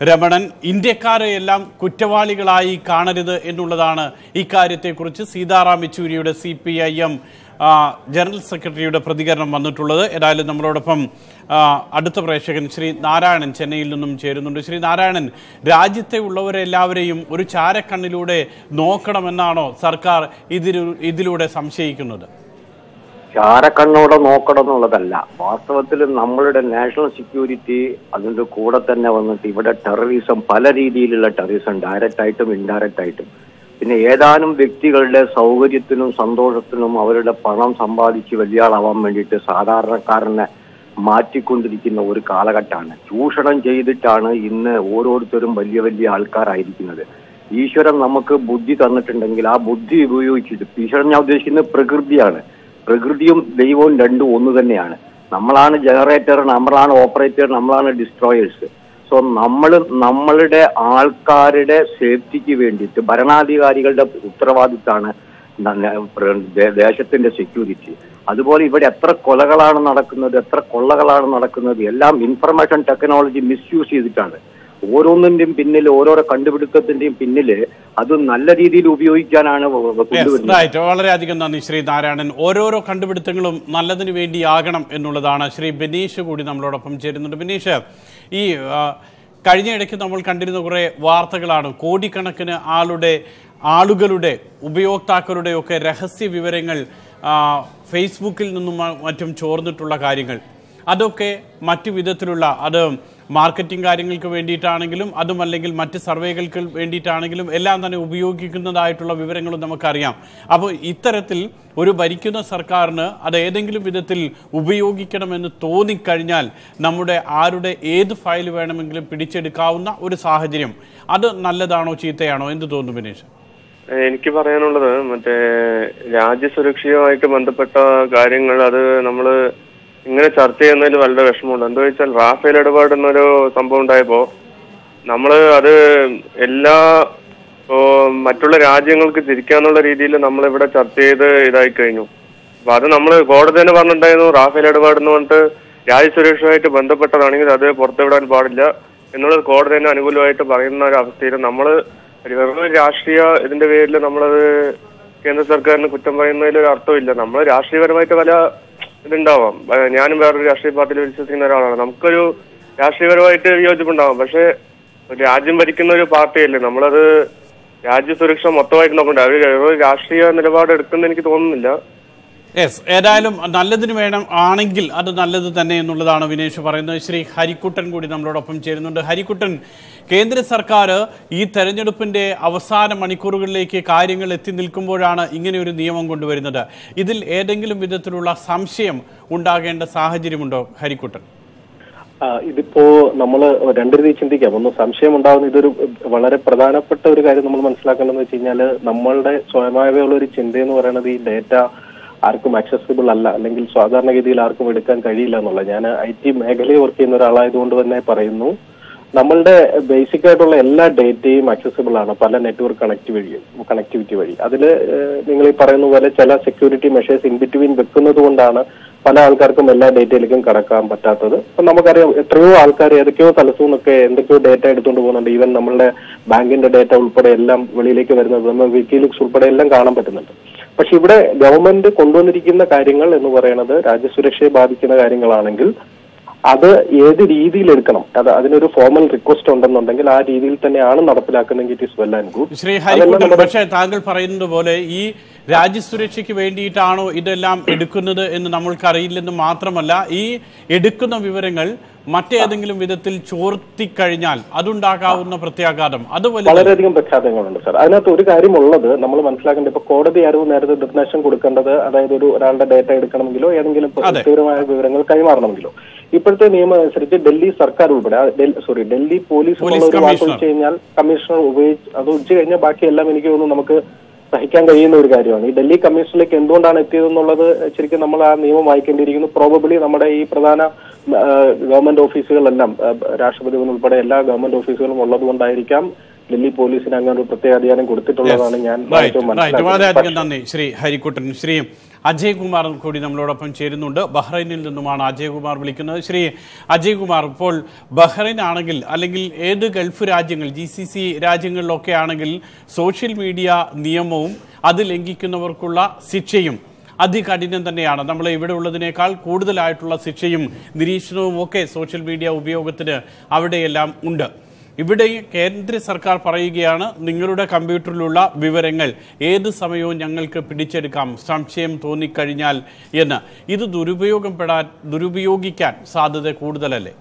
രമണൻ. ഇന്ത്യക്കാരെ എല്ലാം കുറ്റവാളികളായി കാണരുത് എന്നുള്ളതാണ് ഇക്കാര്യത്തെക്കുറിച്ച് സീതാറാം യെച്ചൂരിയുടെ CPIM ജനറൽ സെക്രട്ടറിയുടെ പ്രതികരണം വന്നിട്ടുള്ളത്. ഏതായാലും നമ്മളോടൊപ്പം അടുത്ത പ്രേക്ഷകൻ ശ്രീ നാരായണൻ ചെന്നൈയിൽ നിന്നും ചേരുന്നുണ്ട്. ശ്രീ നാരായണൻ, രാജ്യത്തെ ഉള്ളവരെല്ലാവരെയും ഒരു ചാരക്കണ്ണിലൂടെ നോക്കണമെന്നാണോ സർക്കാർ ഇതിലൂടെ സംശയിക്കുന്നത്? ചാരക്കണ്ണോടെ നോക്കണം എന്നുള്ളതല്ല. വാസ്തവത്തിൽ നമ്മളുടെ നാഷണൽ സെക്യൂരിറ്റി അതിൻ്റെ കൂടെ തന്നെ വന്നിട്ട് ഇവിടെ ടെററിസം, പല രീതിയിലുള്ള ടെററിസം, ഡയറക്റ്റ് ആയിട്ടും ഇൻഡയറക്റ്റ് ആയിട്ടും, പിന്നെ ഏതാനും വ്യക്തികളുടെ സൗകര്യത്തിനും സന്തോഷത്തിനും അവരുടെ പണം സമ്പാദിച്ച് വലിയ ആളാവാൻ വേണ്ടിയിട്ട് സാധാരണക്കാരനെ മാറ്റിക്കൊണ്ടിരിക്കുന്ന ഒരു കാലഘട്ടമാണ്. ചൂഷണം ചെയ്തിട്ടാണ് ഇന്ന് ഓരോരുത്തരും വലിയ വലിയ ആൾക്കാരായിരിക്കുന്നത്. ഈശ്വരൻ നമുക്ക് ബുദ്ധി തന്നിട്ടുണ്ടെങ്കിൽ ആ ബുദ്ധി ഉപയോഗിച്ചിട്ട്, ഈശ്വരൻ ഞാൻ ഉദ്ദേശിക്കുന്നത് പ്രകൃതിയാണ്. പ്രകൃതിയും ദൈവവും രണ്ടും ഒന്ന് തന്നെയാണ്. നമ്മളാണ് ജനറേറ്റർ, നമ്മളാണ് ഓപ്പറേറ്റർ, നമ്മളാണ് ഡിസ്ട്രോയേഴ്സ്. സോ നമ്മളുടെ ആൾക്കാരുടെ സേഫ്റ്റിക്ക് വേണ്ടിയിട്ട് ഭരണാധികാരികളുടെ ഉത്തരവാദിത്തമാണ് ദേശത്തിന്റെ സെക്യൂരിറ്റി. അതുപോലെ ഇവിടെ എത്ര കൊലകളാണ് നടക്കുന്നത്, എത്ര കൊള്ളകളാണ് നടക്കുന്നത്, എല്ലാം ഇൻഫർമേഷൻ ടെക്നോളജി മിസ്യൂസ് ചെയ്തിട്ടാണ്. ഓരോന്നിന്റെയും പിന്നിൽ, ഓരോരോ കണ്ടുപിടുത്തത്തിന്റെയും പിന്നില് അത് നല്ല രീതിയിൽ ഉപയോഗിക്കാനാണ് കൊണ്ടുവരുന്നത്. വളരെയധികം നന്ദി ശ്രീ നാരായണൻ. ഓരോരോ കണ്ടുപിടുത്തങ്ങളും നല്ലതിനു വേണ്ടിയാകണം എന്നുള്ളതാണ്. ശ്രീ ബനീഷ് കൂടി നമ്മളോടൊപ്പം ചേരുന്നുണ്ട്. ബനീഷ്, ഈ കഴിഞ്ഞ ഇടയ്ക്ക് നമ്മൾ കണ്ടിരുന്ന കുറെ വാർത്തകളാണ്. കോടിക്കണക്കിന് ആളുകളുടെ ഉപയോക്താക്കളുടെ ഒക്കെ രഹസ്യ വിവരങ്ങൾ ഫേസ്ബുക്കിൽ നിന്നും മറ്റും ചോർന്നിട്ടുള്ള കാര്യങ്ങൾ. അതൊക്കെ മറ്റു വിധത്തിലുള്ള, അത് മാർക്കറ്റിംഗ് കാര്യങ്ങൾക്ക് വേണ്ടിയിട്ടാണെങ്കിലും അതുമല്ലെങ്കിൽ മറ്റ് സർവേകൾക്ക് വേണ്ടിയിട്ടാണെങ്കിലും എല്ലാം തന്നെ ഉപയോഗിക്കുന്നതായിട്ടുള്ള വിവരങ്ങളും നമുക്കറിയാം. അപ്പോൾ ഇത്തരത്തിൽ ഒരു ഭരിക്കുന്ന സർക്കാരിന് അത് ഏതെങ്കിലും വിധത്തിൽ ഉപയോഗിക്കണമെന്ന് തോന്നിക്കഴിഞ്ഞാൽ നമ്മുടെ ആരുടെ ഏത് ഫയൽ വേണമെങ്കിലും പിടിച്ചെടുക്കാവുന്ന ഒരു സാഹചര്യം, അത് നല്ലതാണോ ചീത്തയാണോ, എന്ത് തോന്നുന്നു ബനീഷ്? എനിക്ക് പറയാനുള്ളത്, മറ്റേ രാജ്യസുരക്ഷയുമായിട്ട് ബന്ധപ്പെട്ട കാര്യങ്ങൾ അത് നമ്മൾ ഇങ്ങനെ ചർച്ച ചെയ്യുന്നതിൽ വളരെ വിഷമമുണ്ട്. എന്താ വെച്ചാൽ റാഫേൽ ഇടപാട് എന്നൊരു സംഭവം ഉണ്ടായപ്പോ അത് മറ്റുള്ള രാജ്യങ്ങൾക്ക് തിരിക്കാന്നുള്ള രീതിയിൽ നമ്മളിവിടെ ചർച്ച ചെയ്ത് ഇതായി കഴിഞ്ഞു. അപ്പൊ അത് കോടതി തന്നെ പറഞ്ഞിട്ടുണ്ടായിരുന്നു, റാഫേൽ ഇടപാട് എന്ന് പറഞ്ഞിട്ട് രാജ്യസുരക്ഷയുമായിട്ട് ബന്ധപ്പെട്ടതാണെങ്കിൽ അത് പുറത്തുവിടാൻ പാടില്ല എന്നുള്ളത് കോടതി തന്നെ അനുകൂലമായിട്ട് പറയുന്ന ഒരു അവസ്ഥയിൽ വെറും രാഷ്ട്രീയ ഇതിന്റെ പേരിൽ നമ്മളത് കേന്ദ്ര സർക്കാരിന് കുറ്റം പറയുന്നതിൽ ഒരു അർത്ഥമില്ല. നമ്മൾ രാഷ്ട്രീയപരമായിട്ട് പല ഇതുണ്ടാവാം. ഞാനും വേറൊരു രാഷ്ട്രീയ പാർട്ടിയിൽ വിശ്വസിക്കുന്ന ഒരാളാണ്. നമുക്കൊരു രാഷ്ട്രീയപരമായിട്ട് വിയോജിപ്പുണ്ടാവാം. പക്ഷെ രാജ്യം ഭരിക്കുന്ന ഒരു പാർട്ടിയല്ലേ, നമ്മളത് രാജ്യസുരക്ഷ മൊത്തമായിട്ട് നോക്കണ്ട. ഒരു രാഷ്ട്രീയ നിലപാട് എടുക്കുന്ന എനിക്ക് തോന്നുന്നില്ല. യെസ്, ഏതായാലും നല്ലതിന് വേണം ആണെങ്കിൽ അത് നല്ലത് തന്നെ എന്നുള്ളതാണ് വിനേഷ് പറയുന്നത്. ശ്രീ ഹരിക്കുട്ടൻ കൂടി നമ്മളോടൊപ്പം ചേരുന്നുണ്ട്. ഹരിക്കുട്ടൻ, കേന്ദ്ര സർക്കാർ ഈ തെരഞ്ഞെടുപ്പിന്റെ അവസാന മണിക്കൂറുകളിലേക്ക് കാര്യങ്ങൾ എത്തി നിൽക്കുമ്പോഴാണ് ഇങ്ങനെ ഒരു നിയമം കൊണ്ടുവരുന്നത്. ഇതിൽ ഏതെങ്കിലും വിധത്തിലുള്ള സംശയം ഉണ്ടാകേണ്ട സാഹചര്യമുണ്ടോ ഹരിക്കുട്ടൻ? ഇതിപ്പോ നമ്മൾ രണ്ട് രീതിയിൽ ചിന്തിക്കാം. ഒന്ന്, സംശയം ഉണ്ടാകുന്ന ഇതൊരു വളരെ പ്രധാനപ്പെട്ട ഒരു കാര്യം നമ്മൾ മനസ്സിലാക്കേണ്ടതെന്ന് വെച്ച് കഴിഞ്ഞാൽ, നമ്മളുടെ സ്വയമായുള്ള ഒരു ചിന്തയെന്ന് പറയുന്നത് ഈ ഡേറ്റ ആർക്കും ആക്സസിബിൾ അല്ല, അല്ലെങ്കിൽ സാധാരണഗതിയിൽ ആർക്കും എടുക്കാൻ കഴിയില്ല എന്നുള്ളത്. ഞാൻ IT മേഖലയിൽ വർക്ക് ചെയ്യുന്ന ഒരാളായതുകൊണ്ട് തന്നെ പറയുന്നു, നമ്മളുടെ ബേസിക് ആയിട്ടുള്ള എല്ലാ ഡേറ്റയും ആക്സസിബിൾ ആണ് പല നെറ്റ്വർക്ക് കണക്ടിവിറ്റി വഴി. അതിൽ നിങ്ങൾ ഈ പറയുന്ന പോലെ ചില സെക്യൂരിറ്റി മെഷേഴ്സ് ഇൻ ബിറ്റ്വീൻ വെക്കുന്നത് കൊണ്ടാണ് പല ആൾക്കാർക്കും എല്ലാ ഡേറ്റയിലേക്കും കടക്കാൻ പറ്റാത്തത്. അപ്പൊ നമുക്കറിയാം, എത്രയോ ആൾക്കാർ ഏതൊക്കെയോ സ്ഥലത്തു നിന്നൊക്കെ എന്തൊക്കെയോ ഡേറ്റ എടുത്തുകൊണ്ട് പോകുന്നുണ്ട്. ഈവൻ നമ്മളുടെ ബാങ്കിന്റെ ഡേറ്റ ഉൾപ്പെടെ എല്ലാം വെളിയിലേക്ക് വരുന്നത് നമ്മൾ വിക്കിലീക്സ് ഉൾപ്പെടെ എല്ലാം കാണാൻ പറ്റുന്നുണ്ട്. പക്ഷെ ഇവിടെ ഗവൺമെന്റ് കൊണ്ടുവന്നിരിക്കുന്ന കാര്യങ്ങൾ എന്ന് പറയുന്നത് രാജ്യസുരക്ഷയെ ബാധിക്കുന്ന കാര്യങ്ങളാണെങ്കിൽ അത് ഏത് രീതിയിൽ എടുക്കണം, അതിനൊരു ഫോർമൽ റിക്വസ്റ്റ് ഉണ്ടെന്നുണ്ടെങ്കിൽ ആ രീതിയിൽ തന്നെയാണ് നടപ്പിലാക്കുന്നതെങ്കിൽ it is well and good. Shri Harikuttan, പക്ഷേ താങ്കൾ പറയുന്നത് പോലെ ഈ രാജ്യസുരക്ഷയ്ക്ക് വേണ്ടിയിട്ടാണോ ഇതെല്ലാം എടുക്കുന്നത് എന്ന് നമ്മൾക്കറിയില്ലെന്ന് മാത്രമല്ല, ഈ എടുക്കുന്ന വിവരങ്ങൾ മറ്റേതെങ്കിലും വിധത്തിൽ ചോർത്തിക്കഴിഞ്ഞാൽ അതുണ്ടാകാവുന്ന പ്രത്യാഘാതം അത് വളരെയധികം പ്രഖ്യാപനങ്ങളുണ്ട് സാർ. അതിനകത്ത് ഒരു കാര്യമുള്ളത് നമ്മൾ മനസ്സിലാക്കേണ്ടത്, ഇപ്പൊ കോടതി ആയിരുന്നു നേരത്തെ നിർദ്ദേശം കൊടുക്കേണ്ടത്, അതായത് ഒരാളുടെ ഡേറ്റ എടുക്കണമെങ്കിലോ ഏതെങ്കിലും തീവ്രമായ വിവരങ്ങൾ കൈമാറണമെങ്കിലോ. ഇപ്പോഴത്തെ നിയമം അനുസരിച്ച് ഡൽഹി സർക്കാർ ഉൾപ്പെടെ ഡൽഹി പോലീസ് ഒരു വാക്ക് വെച്ച് കഴിഞ്ഞാൽ കമ്മീഷണർ അത് വെച്ച് കഴിഞ്ഞാൽ ബാക്കിയെല്ലാം എനിക്ക് തോന്നുന്നു നമുക്ക് സഹിക്കാൻ കഴിയുന്ന ഒരു കാര്യമാണ്. ഈ ഡൽഹി കമ്മീഷനിലേക്ക് എന്തുകൊണ്ടാണ് എത്തിയതെന്നുള്ളത് ശരിക്കും നമ്മൾ ആ നിയമം വായിക്കേണ്ടിയിരിക്കുന്നു. പ്രോബബ്ലി നമ്മുടെ ഈ പ്രധാന ഗവൺമെന്റ് ഓഫീസുകളെല്ലാം, രാഷ്ട്രപതി ഉൾപ്പെടെ എല്ലാ ഗവൺമെന്റ് ഓഫീസുകളും ഉള്ളതുകൊണ്ടായിരിക്കാം ഡൽഹി പോലീസിന് അങ്ങനെ ഒരു പ്രത്യേക അധികാരം കൊടുത്തിട്ടുള്ളതാണ് ഞാൻ വളരെയധികം നന്ദി ശ്രീ ഹരിക്കുട്ടൻ. ശ്രീ അജയ് കുമാർ കൂടി നമ്മളോടൊപ്പം ചേരുന്നുണ്ട്. ബഹ്റൈനിൽ നിന്നുമാണ് അജയ് കുമാർ വിളിക്കുന്നത്. ശ്രീ അജയ് കുമാർ, ഇപ്പോൾ ബഹ്റൈൻ ആണെങ്കിൽ അല്ലെങ്കിൽ ഏത് ഗൾഫ് രാജ്യങ്ങൾ, GCC രാജ്യങ്ങളിലൊക്കെ ആണെങ്കിൽ സോഷ്യൽ മീഡിയ നിയമവും അത് ലംഘിക്കുന്നവർക്കുള്ള ശിക്ഷയും അതികഠിനം തന്നെയാണ്. നമ്മൾ ഇവിടെ ഉള്ളതിനേക്കാൾ കൂടുതലായിട്ടുള്ള ശിക്ഷയും നിരീക്ഷണവും ഒക്കെ സോഷ്യൽ മീഡിയ ഉപയോഗത്തിന് അവിടെയെല്ലാം ഉണ്ട്. ഇവിടെ കേന്ദ്ര സർക്കാർ പറയുകയാണ്, നിങ്ങളുടെ കമ്പ്യൂട്ടറിലുള്ള വിവരങ്ങൾ ഏത് സമയവും ഞങ്ങൾക്ക് പിടിച്ചെടുക്കാം സംശയം തോന്നിക്കഴിഞ്ഞാൽ എന്ന്. ഇത് ദുരുപയോഗിക്കാൻ സാധ്യത കൂടുതലല്ലേ?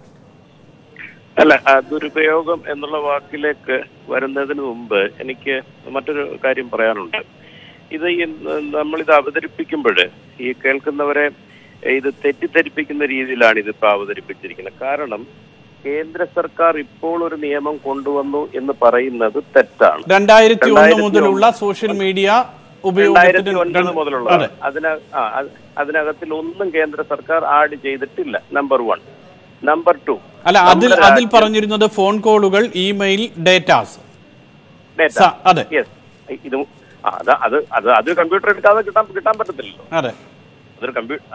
അല്ല, ദുരുപയോഗം എന്നുള്ള വാക്കിലേക്ക് വരുന്നതിന് മുമ്പ് എനിക്ക് മറ്റൊരു കാര്യം പറയാനുണ്ട്. ഇത് നമ്മളിത് അവതരിപ്പിക്കുമ്പോൾ ഈ കേൾക്കുന്നവരെ ഇത് തെറ്റിദ്ധരിപ്പിക്കുന്ന രീതിയിലാണ് ഇതിപ്പോൾ അവതരിപ്പിച്ചിരിക്കുന്നത്. കാരണം കേന്ദ്ര സർക്കാർ ഇപ്പോൾ ഒരു നിയമം കൊണ്ടുവന്നു എന്ന് പറയുന്നത് തെറ്റാണ്. 2001 മുതലുള്ള സോഷ്യൽ മീഡിയ 2009 മുതലുള്ള അതിനകത്തിൽ ഒന്നും കേന്ദ്ര സർക്കാർ ആഡ് ചെയ്തിട്ടില്ല. നമ്പർ 1. നമ്പർ 2, അല്ല, അതിൽ പറഞ്ഞിരുന്നത് ഫോൺ കോളുകൾ, ഇമെയിൽ, ഡേറ്റാസ്. അതെ, ഇത് അത് കമ്പ്യൂട്ടർ എടുക്കാതെ കിട്ടാൻ പറ്റത്തില്ലല്ലോ. അതെ,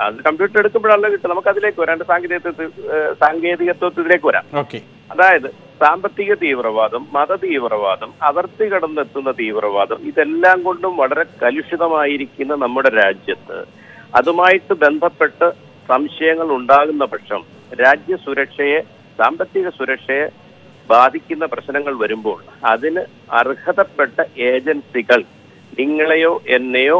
അത് കമ്പ്യൂട്ടർ എടുക്കുമ്പോഴല്ല കിട്ടും. നമുക്ക് അതിലേക്ക് വരാം, സാങ്കേതികത്വത്തിലേക്ക് വരാം. അതായത് സാമ്പത്തിക തീവ്രവാദം, മത തീവ്രവാദം, അതിർത്തി കടന്നെത്തുന്ന തീവ്രവാദം, ഇതെല്ലാം കൊണ്ടും വളരെ കലുഷിതമായിരിക്കുന്ന നമ്മുടെ രാജ്യത്ത് അതുമായിട്ട് ബന്ധപ്പെട്ട് സംശയങ്ങൾ ഉണ്ടാകുന്ന പക്ഷം രാജ്യസുരക്ഷയെ, സാമ്പത്തിക സുരക്ഷയെ ബാധിക്കുന്ന പ്രശ്നങ്ങൾ വരുമ്പോൾ അതിന് അർഹതപ്പെട്ട ഏജൻസികൾ നിങ്ങളെയോ എന്നെയോ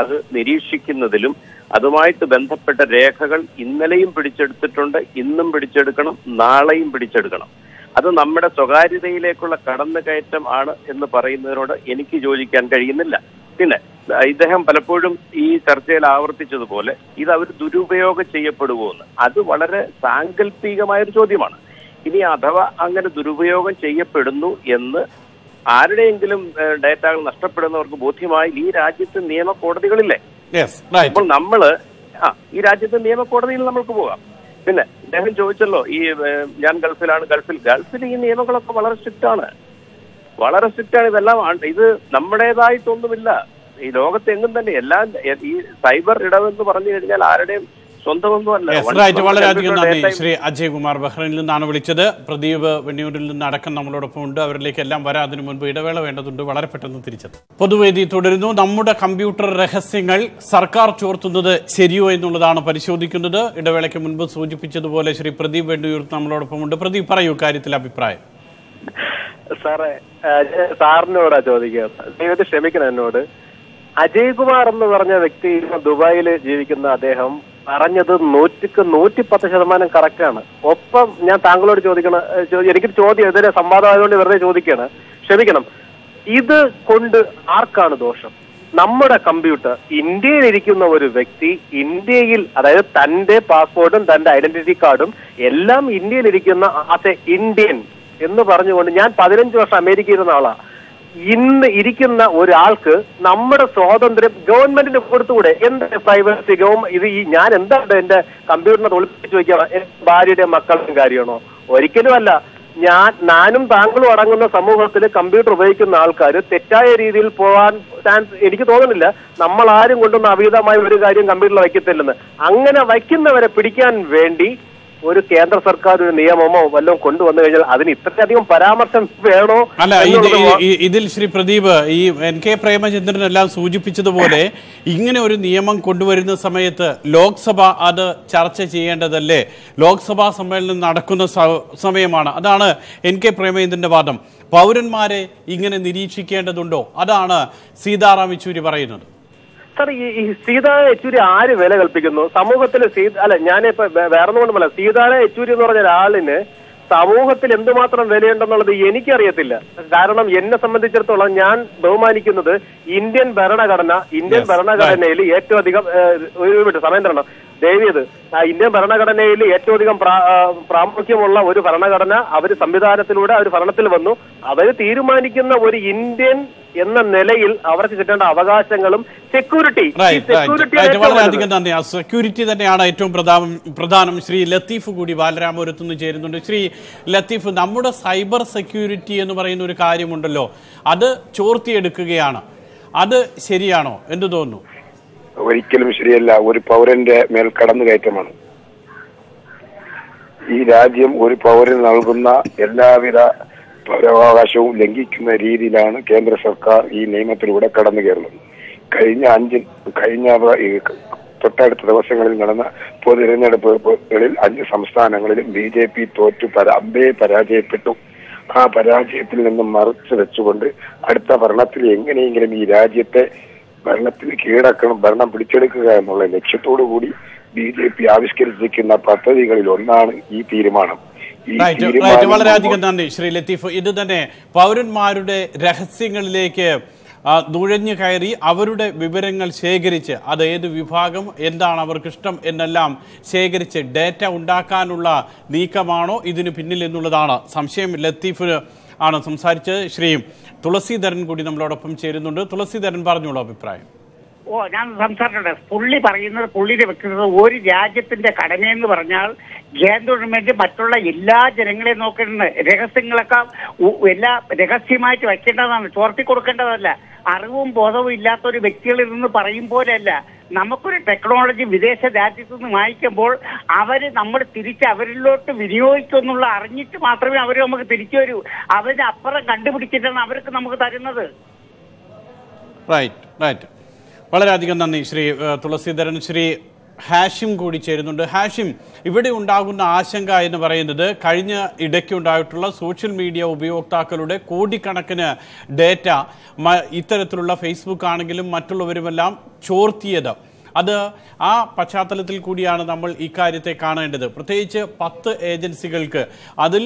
അത് നിരീക്ഷിക്കുന്നതിലും അതുമായിട്ട് ബന്ധപ്പെട്ട രേഖകൾ ഇന്നലെയും പിടിച്ചെടുത്തിട്ടുണ്ട്, ഇന്നും പിടിച്ചെടുക്കണം, നാളെയും പിടിച്ചെടുക്കണം. അത് നമ്മുടെ സ്വകാര്യതയിലേക്കുള്ള കടന്നുകയറ്റം ആണ് എന്ന് പറയുന്നതിനോട് എനിക്ക് യോജിക്കാൻ കഴിയുന്നില്ല. പിന്നെ ഇദ്ദേഹം പലപ്പോഴും ഈ ചർച്ചയിൽ ആവർത്തിച്ചതുപോലെ ഇത് അവർ ദുരുപയോഗം ചെയ്യപ്പെടുമോ എന്ന്, അത് വളരെ സാങ്കല്പികമായൊരു ചോദ്യമാണ്. ഇനി അഥവാ അങ്ങനെ ദുരുപയോഗം ചെയ്യപ്പെടുന്നു എന്ന് ആരുടെയെങ്കിലും ഡേറ്റകൾ നഷ്ടപ്പെടുന്നവർക്ക് ബോധ്യമായി ഈ രാജ്യത്ത് നിയമ കോടതികളില്ലേ? അപ്പോൾ നമ്മള് ഈ രാജ്യത്തെ നിയമ കോടതിയിൽ നമ്മൾക്ക് പോകാം. പിന്നെ അദ്ദേഹം ചോദിച്ചല്ലോ, ഈ ഞാൻ ഗൾഫിൽ ഈ നിയമങ്ങളൊക്കെ വളരെ സ്ട്രിക്റ്റ് ആണ്. ഇതെല്ലാം ഇത് നമ്മുടേതായിട്ടൊന്നുമില്ല. ഈ ലോകത്തെങ്ങും തന്നെ എല്ലാം ഈ സൈബർ ഇടവെന്ന് പറഞ്ഞു കഴിഞ്ഞാൽ ആരുടെയും സ്വന്തമൊന്നുമല്ല. വളരെയധികം നന്ദി. ശ്രീ അജയ് കുമാർ ബഹ്റൈനിൽ നിന്നാണ് വിളിച്ചത്. പ്രദീപ് വെണ്ണൂരിൽ നിന്ന് അടക്കം നമ്മളോടൊപ്പം ഉണ്ട്. അവരിലേക്ക് എല്ലാം വരാം. അതിനു മുൻപ് ഇടവേള വേണ്ടതുണ്ട്. വളരെ പെട്ടെന്ന് തിരിച്ചെത്തും. പൊതുവേദി തുടരുന്നു. നമ്മുടെ കമ്പ്യൂട്ടർ രഹസ്യങ്ങൾ സർക്കാർ ചോർത്തുന്നത് ശരിയോ എന്നുള്ളതാണ് പരിശോധിക്കുന്നത്. ഇടവേളയ്ക്ക് മുൻപ് സൂചിപ്പിച്ചതുപോലെ ശ്രീ പ്രദീപ് വെണ്ണൂർ നമ്മളോടൊപ്പം ഉണ്ട്. പ്രദീപ്, പറയൂ കാര്യത്തിൽ അഭിപ്രായം. സാറേ, സാറിനോടാ ചോദിക്കുക. ദൈവത്തെ ക്ഷമിക്കണം എന്നോട്. അജയ് കുമാർ എന്ന് പറഞ്ഞ വ്യക്തി ദുബായിൽ ജീവിക്കുന്ന അദ്ദേഹം പറഞ്ഞത് 110% കറക്റ്റാണ്. ഒപ്പം ഞാൻ താങ്കളോട് എനിക്കൊരു ചോദ്യം, ഇതിന്റെ സംവാദമായതുകൊണ്ട് വെറുതെ ചോദിക്കുകയാണ്, ക്ഷമിക്കണം. ഇത് കൊണ്ട് ആർക്കാണ് ദോഷം? നമ്മുടെ കമ്പ്യൂട്ടർ ഇന്ത്യയിൽ ഇരിക്കുന്ന ഒരു വ്യക്തി ഇന്ത്യയിൽ, അതായത് തന്റെ പാസ്പോർട്ടും തന്റെ ഐഡന്റിറ്റി കാർഡും എല്ലാം ഇന്ത്യയിൽ ഇരിക്കുന്ന ആസ് എ ഇന്ത്യൻ എന്ന് പറഞ്ഞുകൊണ്ട്, ഞാൻ 15 വർഷം അമേരിക്കയിൽ ഇരുന്ന ആളാ. ഇന്ന് ഇരിക്കുന്ന ഒരാൾക്ക് നമ്മുടെ സ്വാതന്ത്ര്യം ഗവൺമെന്റിന് കൊടുത്തുകൂടെ? എന്ത് പ്രൈവസി? ഇത് ഞാൻ എന്താണ് എന്റെ കമ്പ്യൂട്ടറിനെ ഒളിപ്പിച്ചു വയ്ക്കുക? ഭാര്യയുടെ മക്കളുടെ കാര്യമാണോ? ഒരിക്കലും അല്ല. ഞാനും താങ്കളും അടങ്ങുന്ന സമൂഹത്തിൽ കമ്പ്യൂട്ടർ ഉപയോഗിക്കുന്ന ആൾക്കാർ തെറ്റായ രീതിയിൽ പോകാൻ ചാൻസ് എനിക്ക് തോന്നുന്നില്ല. നമ്മൾ ആരും കൊണ്ടൊന്നും അവിഹിതമായ ഒരു കാര്യം കമ്പ്യൂട്ടറിൽ വയ്ക്കത്തില്ലെന്ന്. അങ്ങനെ വയ്ക്കുന്നവരെ പിടിക്കാൻ വേണ്ടി ഒരു കേന്ദ്ര സർക്കാർ ഒരു നിയമമോ വല്ലതും കൊണ്ടുവന്നു കഴിഞ്ഞാൽ അതിന് ഇത്രയധികം പരാമർശം വേണോ? അല്ല, ഇതിൽ ശ്രീ പ്രദീപ്, ഈ NK പ്രേമചന്ദ്രൻ എല്ലാം സൂചിപ്പിച്ചതുപോലെ ഇങ്ങനെ ഒരു നിയമം കൊണ്ടുവരുന്ന സമയത്ത് ലോക്സഭ അത് ചർച്ച ചെയ്യേണ്ടതല്ലേ? ലോക്സഭാ സമ്മേളനം നടക്കുന്ന സമയമാണ്. അതാണ് NK പ്രേമചന്ദ്രന്റെ വാദം. പൗരന്മാരെ ഇങ്ങനെ നിരീക്ഷിക്കേണ്ടതുണ്ടോ? അതാണ് സീതാറാം യെച്ചൂരി പറയുന്നത്. സാർ, ഈ സീതാ യെച്ചൂരി ആര് വില കൽപ്പിക്കുന്നു സമൂഹത്തിൽ? അല്ല, ഞാനിപ്പോ വേറൊന്നുകൊണ്ടുമല്ല, സീതാ യെച്ചൂരി എന്ന് പറഞ്ഞ ഒരാളിന് സമൂഹത്തിൽ എന്തുമാത്രം വിലയുണ്ടെന്നുള്ളത് എനിക്കറിയത്തില്ല. കാരണം എന്നെ സംബന്ധിച്ചിടത്തോളം ഞാൻ ബഹുമാനിക്കുന്നത് ഇന്ത്യൻ ഭരണഘടനയിൽ ഏറ്റവും അധികം സമയം തരണം ദേവിയത് ഇന്ത്യൻ ഭരണഘടനയിൽ ഏറ്റവും അധികം പ്രാമുഖ്യമുള്ള ഒരു ഭരണഘടന അവർ സംവിധാനത്തിലൂടെ അവർ ഭരണത്തിൽ വന്നു. അവർ തീരുമാനിക്കുന്ന ഒരു ഇന്ത്യൻ എന്ന നിലയിൽ അവർക്ക് കിട്ടേണ്ട അവകാശങ്ങളും സെക്യൂരിറ്റി വളരെയധികം നന്ദി. സെക്യൂരിറ്റി തന്നെയാണ് ഏറ്റവും പ്രധാനം. ശ്രീ ലത്തീഫ് കൂടി ബാലരാമപുരത്ത് നിന്ന് ചേരുന്നുണ്ട്. ശ്രീ ലത്തീഫ്, നമ്മുടെ സൈബർ സെക്യൂരിറ്റി എന്ന് പറയുന്ന ഒരു കാര്യമുണ്ടല്ലോ, അത് ചോർത്തിയെടുക്കുകയാണ്. അത് ശരിയാണോ? എന്ത് തോന്നുന്നു? ഒരിക്കലും ശരിയല്ല. ഒരു പൗരന്റെ മേൽ കടന്നുകയറ്റമാണ്. ഈ രാജ്യം ഒരു പൗരന് നൽകുന്ന എല്ലാവിധ പൗരാവകാശവും ലംഘിക്കുന്ന രീതിയിലാണ് കേന്ദ്ര സർക്കാർ ഈ നിയമത്തിലൂടെ കടന്നു കയറുന്നത്. കഴിഞ്ഞ തൊട്ടടുത്ത ദിവസങ്ങളിൽ നടന്ന പൊതു തിരഞ്ഞെടുപ്പുകളിൽ 5 സംസ്ഥാനങ്ങളിലും BJP തോറ്റു പരാജയപ്പെട്ടു. ആ പരാജയത്തിൽ നിന്നും മറച്ചു വെച്ചുകൊണ്ട് അടുത്ത ഭരണത്തിൽ എങ്ങനെയെങ്കിലും ഈ രാജ്യത്തെ ഭരണത്തിന് കീഴടക്കണം, ഭരണം പിടിച്ചെടുക്കുക എന്നുള്ള ലക്ഷ്യത്തോടു കൂടി BJP ആവിഷ്കരിച്ചിരിക്കുന്ന പദ്ധതികളിൽ ഒന്നാണ് ഈ തീരുമാനം. വളരെയധികം നന്ദി ശ്രീ ലത്തീഫ്. ഇത് തന്നെ പൗരന്മാരുടെ രഹസ്യങ്ങളിലേക്ക് നുഴഞ്ഞു കയറി അവരുടെ വിവരങ്ങൾ ശേഖരിച്ച് അത് ഏത് വിഭാഗം, എന്താണ് അവർക്കിഷ്ടം എന്നെല്ലാം ശേഖരിച്ച് ഡേറ്റ ഉണ്ടാക്കാനുള്ള നീക്കമാണോ ഇതിന് പിന്നിൽ എന്നുള്ളതാണ് സംശയം. ലത്തീഫ് ആണ് സംസാരിച്ചത്. ശ്രീ തുളസീധരൻ കൂടി നമ്മളോടൊപ്പം ചേരുന്നുണ്ട്. തുളസീധരൻ പറഞ്ഞോളൂ അഭിപ്രായം. ഞാൻ സംസാരിക്കട്ടെ. പുള്ളി പറയുന്നത്, പുള്ളിയുടെ വ്യക്തിത്വം, ഒരു രാജ്യത്തിന്റെ കടമയെന്ന് പറഞ്ഞാൽ കേന്ദ്ര ഗവൺമെന്റ് മറ്റുള്ള എല്ലാ ജനങ്ങളെയും നോക്കേണ്ടത്, രഹസ്യങ്ങളൊക്കെ എല്ലാം രഹസ്യമായിട്ട് വെക്കേണ്ടതാണ്, ചോർത്തി കൊടുക്കേണ്ടതല്ല. അറിവും ബോധവും ഇല്ലാത്ത ഒരു വ്യക്തികളിൽ നിന്ന് പറയും പോലെയല്ല. നമുക്കൊരു ടെക്നോളജി വിദേശ രാജ്യത്തു നിന്ന് വാങ്ങിക്കുമ്പോൾ അവര് നമ്മൾ തിരിച്ച് അവരിലോട്ട് വിനിയോഗിക്കുന്നുള്ള അറിഞ്ഞിട്ട് മാത്രമേ അവർ നമുക്ക് തിരിച്ചു വരൂ. അവരുടെ അപ്പുറം കണ്ടുപിടിച്ചിട്ടാണ് അവർക്ക് നമുക്ക് തരുന്നത്. വളരെയധികം നന്ദി ശ്രീ തുളസീധരൻ. ശ്രീ ഹാഷിം കൂടി ചേരുന്നുണ്ട്. ഹാഷിം, ഇവിടെ ഉണ്ടാകുന്ന ആശങ്ക എന്ന് പറയുന്നത് കഴിഞ്ഞ ഇടയ്ക്കുണ്ടായിട്ടുള്ള സോഷ്യൽ മീഡിയ ഉപയോക്താക്കളുടെ കോടിക്കണക്കിന് ഡേറ്റ ഇത്തരത്തിലുള്ള ഫേസ്ബുക്ക് ആണെങ്കിലും മറ്റുള്ളവരുമെല്ലാം ചോർത്തിയത്, അത് ആ പശ്ചാത്തലത്തിൽ കൂടിയാണ് നമ്മൾ ഇക്കാര്യത്തെ കാണേണ്ടത്. പ്രത്യേകിച്ച് 10 ഏജൻസികൾക്ക്, അതിൽ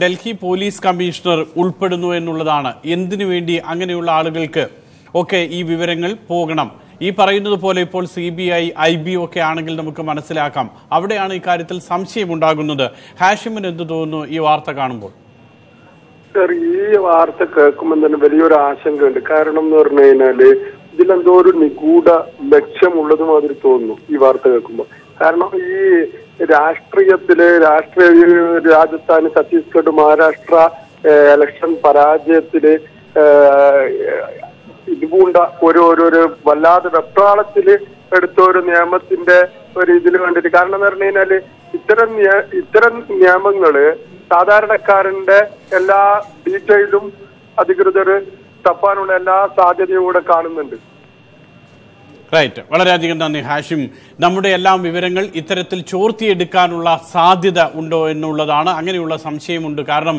ഡൽഹി പോലീസ് കമ്മീഷണർ ഉൾപ്പെടുന്നു എന്നുള്ളതാണ്. എന്തിനു വേണ്ടി അങ്ങനെയുള്ള ആളുകൾക്ക് ഒക്കെ ഈ വിവരങ്ങൾ പോകണം? ഈ പറയുന്നത് പോലെ ഇപ്പോൾ CBI, IB ഒക്കെ ആണെങ്കിൽ നമുക്ക് മനസ്സിലാക്കാം. അവിടെയാണ് ഇക്കാര്യത്തിൽ സംശയമുണ്ടാകുന്നത്. ഹാഷിമിന് എന്ത് തോന്നുന്നു ഈ വാർത്ത കാണുമ്പോൾ? സർ, ഈ വാർത്ത കേൾക്കുമ്പോൾ തന്നെ വലിയൊരു ആശങ്കയുണ്ട്. കാരണം എന്ന് പറഞ്ഞു കഴിഞ്ഞാല് ഇതിലെന്തോ ഒരു നിഗൂഢ ലക്ഷ്യമുള്ളത് മാതിരി തോന്നുന്നു ഈ വാർത്ത കേൾക്കുമ്പോൾ. കാരണം ഈ രാഷ്ട്രീയത്തില് രാജസ്ഥാൻ, ഛത്തീസ്ഗഡ്, മഹാരാഷ്ട്ര ഇലക്ഷൻ പരാജയത്തില് ഇതുപൂണ്ട ഒരു വല്ലാതെ വെപ്രാളത്തില് എടുത്ത ഒരു നിയമത്തിന്റെ ഒരു ഇതിൽ കണ്ടിട്ട്. കാരണം എന്ന് പറഞ്ഞു കഴിഞ്ഞാല് ഇത്തരം നിയമങ്ങള് സാധാരണക്കാരന്റെ എല്ലാ ഡീറ്റെയിലും അധികൃതർ തപ്പാനുള്ള എല്ലാ സാധ്യതയും കൂടെ കാണുന്നുണ്ട്. വളരെയധികം നന്ദി ഹാഷിം. നമ്മുടെ എല്ലാം വിവരങ്ങൾ ഇത്തരത്തിൽ ചോർത്തിയെടുക്കാനുള്ള സാധ്യത ഉണ്ടോ എന്നുള്ളതാണ്. അങ്ങനെയുള്ള സംശയമുണ്ട്. കാരണം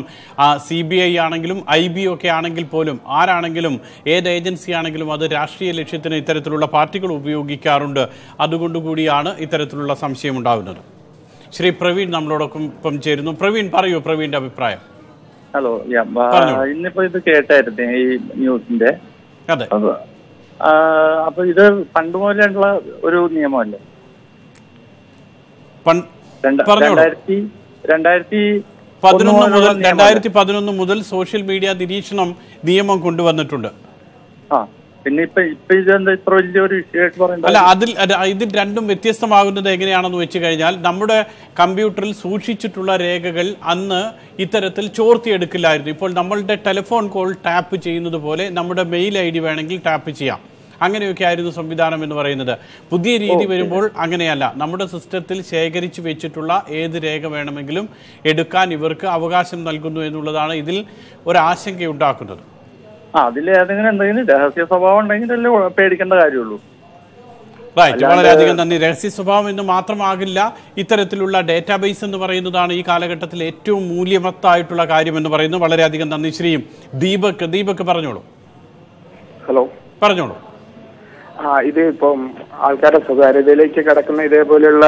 CBI ആണെങ്കിലും IB ഒക്കെ ആണെങ്കിൽ പോലും, ആരാണെങ്കിലും, ഏത് ഏജൻസി ആണെങ്കിലും അത് രാഷ്ട്രീയ ലക്ഷ്യത്തിന് ഇത്തരത്തിലുള്ള പാർട്ടികൾ ഉപയോഗിക്കാറുണ്ട്. അതുകൊണ്ടുകൂടിയാണ് ഇത്തരത്തിലുള്ള സംശയം ഉണ്ടാകുന്നത്. ശ്രീ പ്രവീൺ നമ്മളോടൊപ്പം ചേരുന്നു. പ്രവീൺ പറയൂ, പ്രവീണിന്റെ അഭിപ്രായം. ഹലോ, ഇന്നിപ്പോ ഇത് കേട്ടായിരുന്നു ഈ ന്യൂസിന്റെ. അതെ, അപ്പൊ ഇത് പണ്ട് മുതലുള്ള ഒരു നിയമമല്ലേ? 2011 മുതൽ സോഷ്യൽ മീഡിയ നിരീക്ഷണം നിയമം കൊണ്ടുവന്നിട്ടുണ്ട്. പിന്നെ ഇപ്പൊ ഇതെന്താ ഇത്ര വലിയൊരു വിഷയമായിട്ട് പറയുന്നത്? അല്ല, ഇതിൽ രണ്ടും വ്യത്യസ്തമാകുന്നത് എങ്ങനെയാണെന്ന് വെച്ച് കഴിഞ്ഞാൽ, നമ്മുടെ കമ്പ്യൂട്ടറിൽ സൂക്ഷിച്ചിട്ടുള്ള രേഖകൾ അന്ന് ഇത്തരത്തിൽ ചോർത്തിയെടുക്കില്ലായിരുന്നു. ഇപ്പോൾ നമ്മളുടെ ടെലിഫോൺ കോൾ ടാപ്പ് ചെയ്യുന്നത് പോലെ നമ്മുടെ മെയിൽ ID വേണമെങ്കിൽ ടാപ്പ് ചെയ്യാം. അങ്ങനെയൊക്കെ ആയിരുന്നു സംവിധാനം എന്ന് പറയുന്നത്. പുതിയ രീതി വരുമ്പോൾ അങ്ങനെയല്ല. നമ്മുടെ സിസ്റ്റത്തിൽ ശേഖരിച്ചു വെച്ചിട്ടുള്ള ഏത് രേഖ വേണമെങ്കിലും എടുക്കാൻ ഇവർക്ക് അവകാശം നൽകുന്നു എന്നുള്ളതാണ് ഇതിൽ ഒരാശങ്കയുണ്ടാക്കുന്നത്. അതിലേതെങ്കിലും എന്തെങ്കിലും രഹസ്യ സ്വഭാവം ഉണ്ടെങ്കിലല്ലേ പേടിക്കേണ്ട കാര്യമുള്ളൂ. വളരെയധികം നന്ദി. രഹസ്യ സ്വഭാവം എന്ന് മാത്രമാകില്ല, ഇത്തരത്തിലുള്ള ഡേറ്റാബേസ് എന്ന് പറയുന്നതാണ് ഈ കാലഘട്ടത്തിൽ ഏറ്റവും മൂല്യമത്തായിട്ടുള്ള കാര്യം എന്ന് പറയുന്നത്. വളരെയധികം നന്ദി. ശ്രീ ദീപക് പറഞ്ഞോളൂ. ഹലോ, പറഞ്ഞോളൂ. ഇത് ഇപ്പം ആൾക്കാരുടെ സ്വകാര്യതയിലേക്ക് കിടക്കുന്ന ഇതേപോലെയുള്ള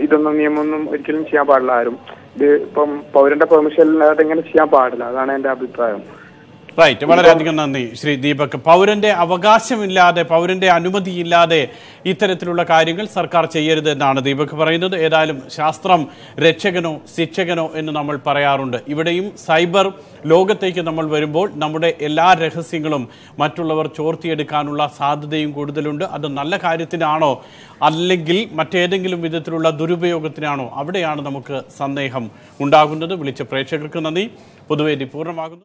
ഇതൊന്നും നിയമമൊന്നും ഒരിക്കലും ചെയ്യാൻ പാടില്ല ആരും. ഇത് ഇപ്പം പൗരന്റെ പെർമിഷൻ ഇല്ലാതെ ഇങ്ങനെ ചെയ്യാൻ പാടില്ല. അതാണ് എന്റെ അഭിപ്രായം. വളരെയധികം നന്ദി ശ്രീ ദീപക്. പൗരന്റെ അവകാശമില്ലാതെ, പൗരന്റെ അനുമതിയില്ലാതെ ഇത്തരത്തിലുള്ള കാര്യങ്ങൾ സർക്കാർ ചെയ്യരുത് എന്നാണ് ദീപക് പറയുന്നത്. ഏതായാലും ശാസ്ത്രം രക്ഷകനോ ശിക്ഷകനോ എന്ന് നമ്മൾ പറയാറുണ്ട്. ഇവിടെയും സൈബർ ലോകത്തേക്ക് നമ്മൾ വരുമ്പോൾ നമ്മുടെ എല്ലാ രഹസ്യങ്ങളും മറ്റുള്ളവർ ചോർത്തിയെടുക്കാനുള്ള സാധ്യതയും കൂടുതലുണ്ട്. അത് നല്ല കാര്യത്തിനാണോ അല്ലെങ്കിൽ മറ്റേതെങ്കിലും വിധത്തിലുള്ള ദുരുപയോഗത്തിനാണോ, അവിടെയാണ് നമുക്ക് സന്ദേഹം ഉണ്ടാകുന്നത്. വിളിച്ച പ്രേക്ഷകർക്ക് നന്ദി. പൊതുവേദി പൂർണ്ണമാകുന്നു.